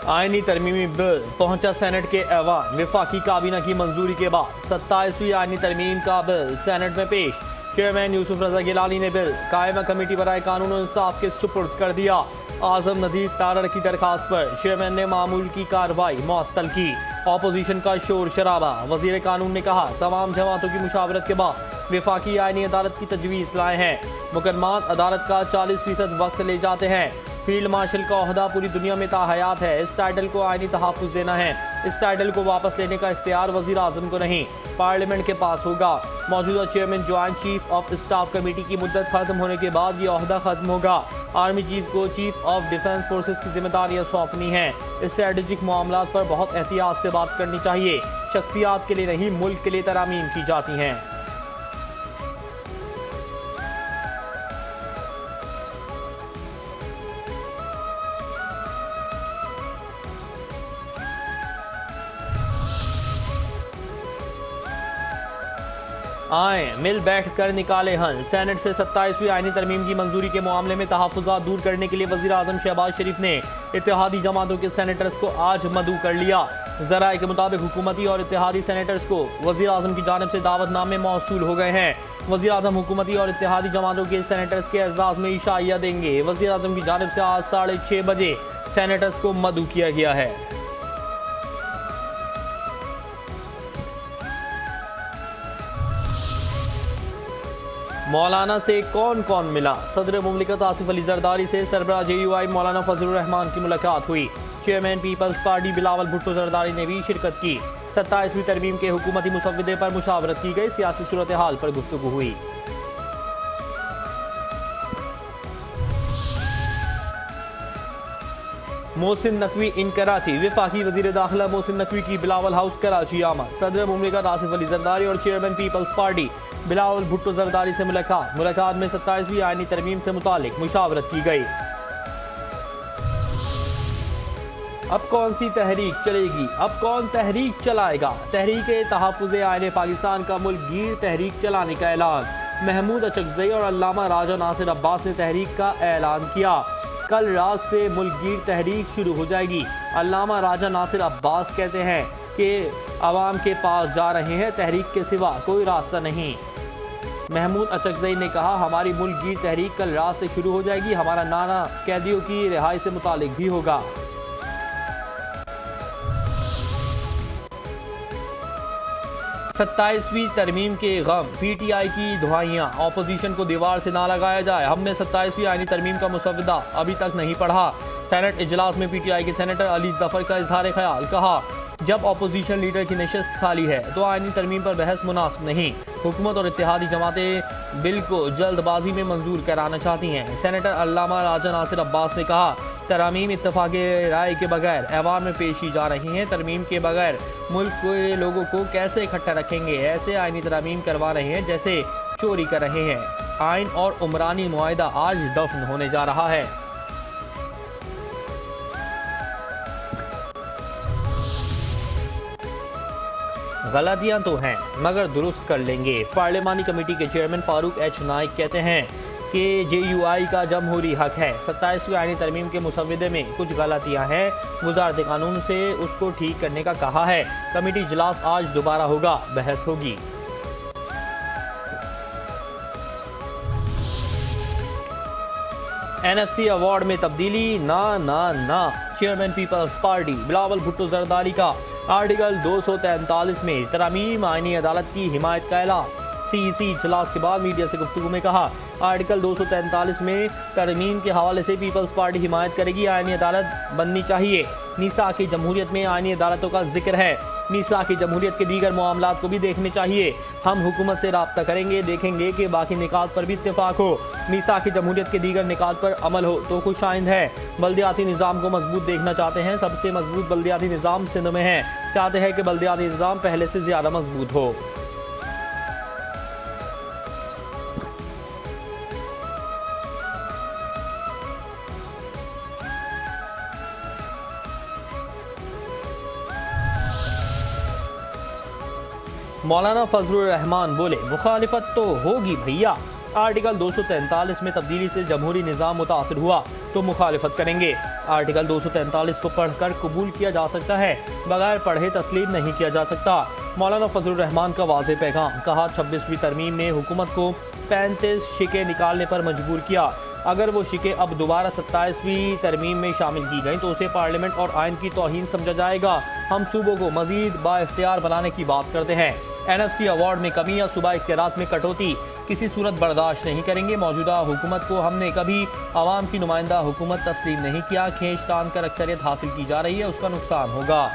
आईनी तरमीमी बिल पहुंचा सेनेट के ऐवान। विफाकी काबीना की मंजूरी के बाद 27वीं आईनी तरमीम का बिल सेनेट में पेश। चेयरमैन यूसुफ रजा गिलानी ने बिल कायमा कमेटी बराए कानून और इंसाफ के सुपुर्द कर दिया। आजम नजीर तारड़ की दरखास्त पर चेयरमैन ने मामूल की कार्रवाई मुअत्तल की। ऑपोजिशन का शोर शराबा। वजीर कानून ने कहा तमाम जमातों की मुशावरत के बाद विफाकी आईनी अदालत की तजवीज़ लाए हैं। मुकदमात अदालत का 40% वक्त ले जाते हैं। फील्ड मार्शल का ओहदा पूरी दुनिया में ताहयात है। इस टाइटल को आईनी तहफ़्फ़ुज़ देना है। इस टाइटल को वापस लेने का इख्तियार वज़ीर आज़म को नहीं, पार्लियामेंट के पास होगा। मौजूदा chairman joint chief of staff committee की मुद्दत खत्म होने के बाद ये ओहदा खत्म होगा। आर्मी चीफ को चीफ ऑफ डिफेंस फोर्सेस की जिम्मेदारियां सौंपनी हैं। स्ट्रेटेजिक मामलात पर बहुत एहतियात से बात करनी चाहिए। शख्सियात के लिए नहीं, मुल्क के लिए तरामीम की जाती हैं। आए मिल बैठ कर निकाले हंस। सेनेट से 27वीं आईनी तरमीम की मंजूरी के मामले में तहफ़्फ़ुज़ात दूर करने के लिए वज़ीर आज़म शहबाज शरीफ ने इत्तेहादी जमातों के सेनेटर्स को आज मदऊ कर लिया। ज़राए के मुताबिक हुकूमती और इत्तेहादी सेनेटर्स को वज़ीर आज़म की जानिब से दावतनामे मौसूल हो गए हैं। वज़ीर आज़म हुकूमती और इत्तेहादी जमातों के सेनेटर्स के एजाज़ में इशाइया देंगे। वज़ीर आज़म की जानिब से आज 6:30 बजे सेनेटर्स को मदऊ किया गया है। मौलाना से कौन कौन मिला? सदर मुमलिकत आसिफ अली जरदारी से सरबराह JUI मौलाना फजलुर रहमान की मुलाकात हुई। चेयरमैन पीपल्स पार्टी बिलावल भुट्टो जरदारी ने भी शिरकत की। 27वीं तरमीम के हुकूमती मुसव्वदे पर मुशावरत की गई। सियासी सूरत हाल पर गुफ्तगू हुई। मोहसिन नकवी इन कराची। विफाकी वजीर दाखिला मोहसिन नकवी की बिलावल हाउस कराची आमद। सदर मुमलिकत आसिफ अली जरदारी और चेयरमैन पीपल्स पार्टी बिलावल भुट्टो जरदारी से मुलाकात में 27वीं आईनी तरमीम से मुतालिक मुशावरत की गई। अब कौन सी तहरीक चलेगी? अब कौन तहरीक चलाएगा? तहरीक तहफ़्फ़ुज़ आईने पाकिस्तान का मुल्कगीर तहरीक चलाने का ऐलान। महमूद अचकज़ई और अल्लामा राजा नासिर अब्बास ने तहरीक का ऐलान किया। कल रात से मुल्कगीर तहरीक शुरू हो जाएगी। अल्लामा राजा नासिर अब्बास कहते हैं कि आवाम के पास जा रहे हैं, तहरीक के सिवा कोई रास्ता नहीं। महमूद अचकज़ई ने कहा हमारी मुल्कगीर तहरीक कल रात से शुरू हो जाएगी। हमारा नारा कैदियों की रिहाई से मुतालिक भी होगा। सत्ताईसवीं तरमीम के गम। PTI की दुहाइयाँ। ऑपोजिशन को दीवार से ना लगाया जाए। हमने 27वीं आईनी तरमीम का मुसव्वदा अभी तक नहीं पढ़ा। सेनेट इजलास में PTI के सेनेटर अली जफर का इजहार ख्याल। कहा जब अपोजिशन लीडर की नशस्त खाली है तो आईनी तरमीम पर बहस मुनासिब नहीं। हुकूमत और इत्तेहादी जमातें बिल को जल्दबाजी में मंजूर कराना चाहती हैं। सेनेटर अल्लामा राजा नासिर अब्बास ने कहा तरामीम इत्तफाक राय के बगैर ऐवान में पेशी जा रही हैं। तरमीम के बगैर मुल्क के लोगों को कैसे इकट्ठा रखेंगे? ऐसे आईनी तरामीम करवा रहे हैं जैसे चोरी कर रहे हैं। आइन और उमरानी मुआहिदा आज दफन होने जा रहा है। गलतियां तो हैं मगर दुरुस्त कर लेंगे। पार्लियामानी कमेटी के चेयरमैन फारूक H नाइक कहते हैं कि JUI का जमहूरी हक है। 27वीं आईनी तरमीम के मुसव्वदे में कुछ गलतियां हैं। वज़ारत कानून से उसको ठीक करने का कहा है। कमेटी इजलास आज दोबारा होगा, बहस होगी। NFC अवार्ड में तब्दीली ना ना ना। चेयरमैन पीपल्स पार्टी बिलावल भुट्टो जरदारी का आर्टिकल 243 में तरामीम आईनी अदालत की हिमायत का ऐलान। CEC इजलास के बाद मीडिया से गुफ्तगू में कहा आर्टिकल 243 में तरमीम के हवाले से पीपल्स पार्टी हिमायत करेगी। आईनी अदालत बननी चाहिए। मीसा की जमहूरियत में आईनी अदालतों का जिक्र है। मीसा की जमहूरियत के दीगर मामलात को भी देखने चाहिए। हम हुकूमत से राब्ता करेंगे, देखेंगे कि बाकी निकात पर भी इत्तेफाक हो। मीसा की जमहूरियत के दीगर निकात पर अमल हो तो खुश आइंद है। बल्दियाती निज़ाम को मजबूत देखना चाहते हैं। सबसे मजबूत बल्दियाती निज़ाम सिंध में है। चाहते हैं कि बल्दियाती निज़ाम पहले से ज़्यादा मजबूत हो। मौलाना फजलुर रहमान बोले मुखालिफत तो होगी भैया। आर्टिकल 243 में तब्दीली से जमहूरी निज़ाम मुतासर हुआ। तो मुखालिफत करेंगे। आर्टिकल 243 को पढ़कर कबूल किया जा सकता है, बगैर पढ़े तस्लीम नहीं किया जा सकता। मौलाना फजलुर रहमान का वाज़ेह पैगाम, कहा 26वीं तरमीम ने हुकूमत को 35 शिकें निकालने पर मजबूर किया। अगर वो शिकें अब दोबारा 27वीं तरमीम में शामिल की गई तो उसे पार्लियामेंट और आइन की तौहीन समझा जाएगा। हम सूबों को मजीद बाइख्तियार बनाने की बात करते हैं। NFC अवार्ड में कमी या सूबा इख्तियारात में कटौती किसी सूरत बर्दाश्त नहीं करेंगे। मौजूदा हुकूमत को हमने कभी आवाम की नुमाइंदा हुकूमत तस्लीम नहीं किया। खींच तान कर अक्सरियत हासिल की जा रही है, उसका नुकसान होगा।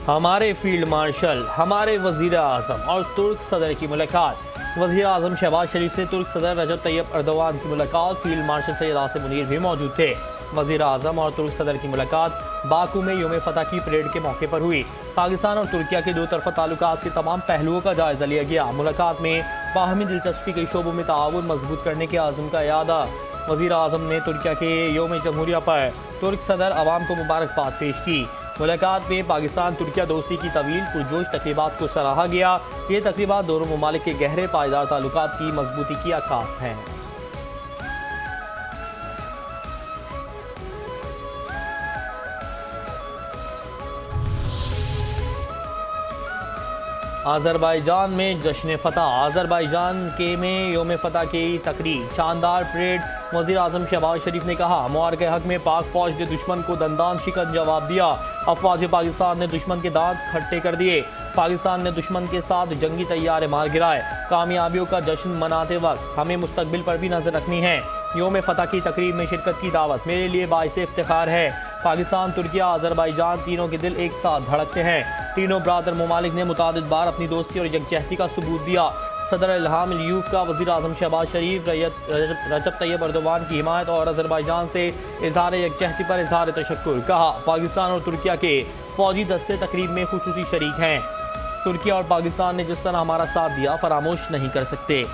हमारे फील्ड मार्शल, हमारे वजीर आज़म और तुर्क सदर की मुलाकात। वजीर आज़म शहबाज शरीफ से तुर्क सदर रजब तैयब अर्दोगान की मुलाकात। फील्ड मार्शल सैयद आसिम मुनीर भी मौजूद थे। वजीर आज़म और तुर्क सदर की मुलाकात बाकू में योम फतह की परेड के मौके पर हुई। पाकिस्तान और तुर्किया के दो तरफा ताल्लुकात के तमाम पहलुओं का जायजा लिया गया। मुलाकात में बाहमी दिलचस्पी के शोबों में ताउन मजबूत करने के आज़म का यादा। वजीर आज़म ने तुर्किया के योम जमहूरिया पर तुर्क सदर अवाम को मुबारकबाद पेश की। मुलाकात में पाकिस्तान तुर्किया दोस्ती की तवील पुरजोश तकरीबात को सराहा गया। ये तकरीबात दोनों ममालिक के गहरे पायदार ताल्लुकात की मजबूती की अक्कास हैं। अज़रबैजान में जश्न फतह। अज़रबैजान के में योम फतह की तकरीब, शानदार परेड। वज़ीर आज़म शहबाज शरीफ ने कहा, मुआरके हक में पाक फौज ने दुश्मन को दंदान शिकन जवाब दिया। अफवाज पाकिस्तान ने दुश्मन के दांत खट्टे कर दिए। पाकिस्तान ने दुश्मन के साथ जंगी तैयारे मार गिराए। कामयाबियों का जश्न मनाते वक्त हमें मुस्तकबिल पर भी नजर रखनी है। योम फतह की तकरीब में शिरकत की दावत मेरे लिए बाइसे इफ्तिखार है। पाकिस्तान, तुर्किया, अज़रबैजान तीनों के दिल एक साथ धड़कते हैं। तीनों ब्रादर ममालिक ने मुतादिद बार अपनी दोस्ती और यकजहती का सबूत दिया। सदर इल्हाम यूफ का वज़ीर आज़म शहबाज शरीफ रजब तैयब अर्दोगान की हिमायत और अज़रबैजान से इज़हार यकजहती पर इज़हार तशक्कुर। कहा, पाकिस्तान और तुर्किया के फौजी दस्ते तकरीब में खुसूसी शरीक हैं। तुर्किया और पाकिस्तान ने जिस तरह हमारा साथ दिया फरामोश नहीं कर सकते।